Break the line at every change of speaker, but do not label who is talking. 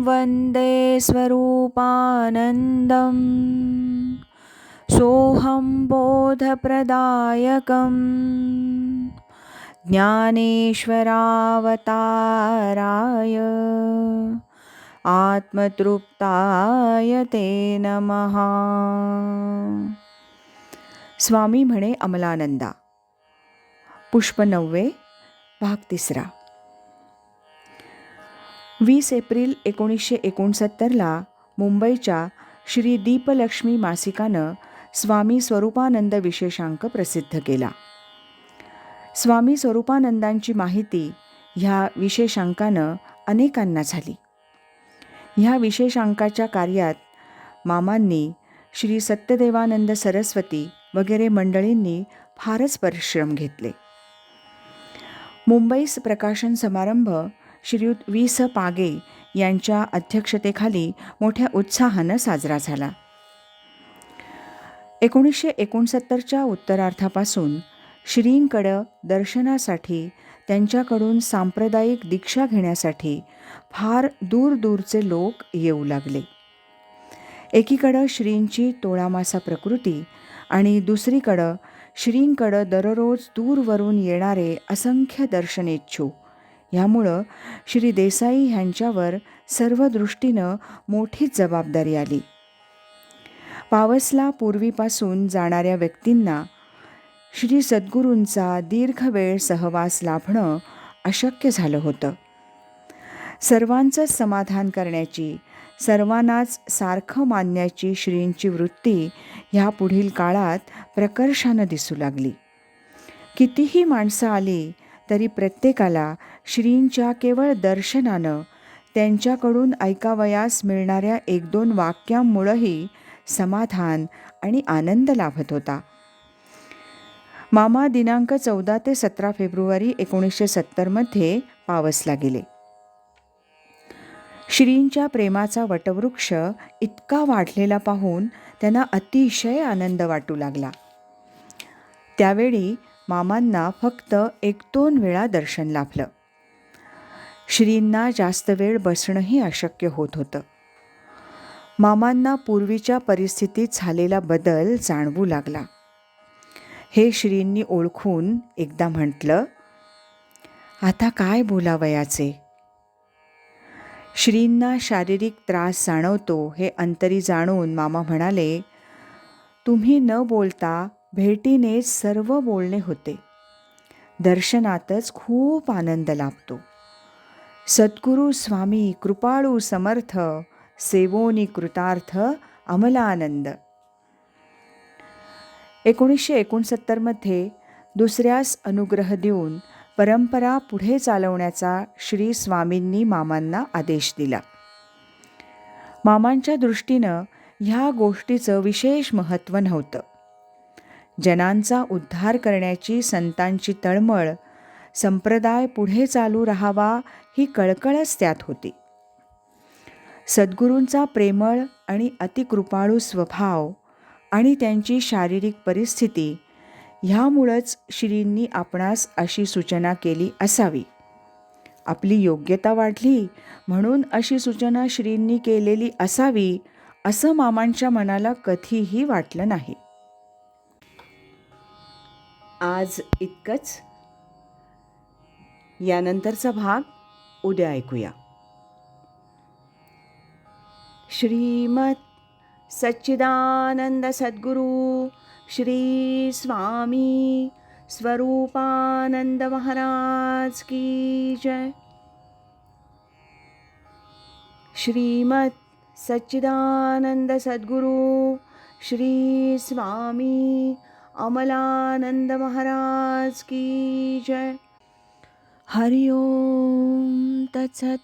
वन्दे स्वरूपानन्दं सोऽहं बोधप्रदायकं ज्ञानेश्वरावताराय आत्मतृप्ताय ते नमः. स्वामी म्हणे अमलानंदा. पुष्प 9, भाग 3. 20 एप्रिल 1969 मुंबईच्या श्री दीपलक्ष्मी मासिकानं स्वामी स्वरूपानंद विशेषांक प्रसिद्ध केला. स्वामी स्वरूपानंदांची माहिती ह्या विशेषांकानं अनेकांना झाली. ह्या विशेषांकाच्या कार्यात मामांनी, श्री सत्यदेवानंद सरस्वती वगैरे मंडळींनी फारच परिश्रम घेतले. मुंबईस प्रकाशन समारंभ श्रीयुत वि.स. पागे यांच्या अध्यक्षतेखाली मोठ्या उत्साहानं साजरा झाला. 1969च्या उत्तरार्धापासून श्रींकडं दर्शनासाठी, त्यांच्याकडून सांप्रदायिक दीक्षा घेण्यासाठी फार दूरदूरचे लोक येऊ लागले. एकीकडं श्रींची तोळामासा प्रकृती आणि दुसरीकडं श्रींकडं दररोज दूरवरून येणारे असंख्य दर्शनेच्छू. ह्यामुळं श्री देसाई ह्यांच्यावर सर्व दृष्टीनं मोठीच जबाबदारी आली. पावसला पूर्वीपासून जाणाऱ्या व्यक्तींना श्री सद्गुरूंचा दीर्घ वेळ सहवास लाभणं अशक्य झालं होतं. सर्वांचंच समाधान करण्याची, सर्वांनाच सारखं मानण्याची श्रींची वृत्ती ह्या पुढील काळात प्रकर्षानं दिसू लागली. कितीही माणसं आली तरी प्रत्येकाला श्रींच्या केवळ दर्शनानं, त्यांच्याकडून ऐकावयास मिळणाऱ्या 1-2 वाक्यांमुळंही समाधान आणि आनंद लाभत होता. मामा दिनांक 14 ते 17 फेब्रुवारी 1970 पावसला गेले. श्रींच्या प्रेमाचा वटवृक्ष इतका वाढलेला पाहून त्यांना अतिशय आनंद वाटू लागला. त्यावेळी मामांना फक्त 1-2 वेळा दर्शन लाभलं. श्रींना जास्त वेळ बसणंही अशक्य होत होतं. मामांना पूर्वीच्या परिस्थितीत झालेला बदल जाणवू लागला. हे श्रींनी ओळखून एकदा म्हटलं, आता काय बोलावयाचे. श्रींना शारीरिक त्रास जाणवतो हे अंतरी जाणून मामा म्हणाले, तुम्ही न बोलता भेटीनेच सर्व बोलणे होते. दर्शनातच खूप आनंद लाभतो. सद्गुरू स्वामी कृपाळू समर्थ, सेवोनी कृतार्थ अमलानंद. 1969 दुसऱ्यास अनुग्रह देऊन परंपरा पुढे चालवण्याचा श्री स्वामींनी मामांना आदेश दिला. मामांच्या दृष्टीनं ह्या गोष्टीचं विशेष महत्त्व नव्हतं. जनांचा उद्धार करण्याची संतांची तळमळ, संप्रदाय पुढे चालू राहावा ही कळकळच त्यात होती. सद्गुरूंचा प्रेमळ आणि अतिकृपाळू स्वभाव आणि त्यांची शारीरिक परिस्थिती ह्यामुळंच श्रींनी आपणास अशी सूचना केली असावी. आपली योग्यता वाढली म्हणून अशी सूचना श्रींनी केलेली असावी असं मामांच्या मनाला कधीही वाटलं नाही. आज इतकंच. यानंतरचा भाग उद्या ऐकूया. श्रीमत सच्चिदानंद सद्गुरू श्री स्वामी स्वरूपानंद महाराज की जय. श्रीमत सच्चिदानंद सद्गुरू श्री स्वामी अमलानंद महाराज की जय. हरि ओम तत्सत.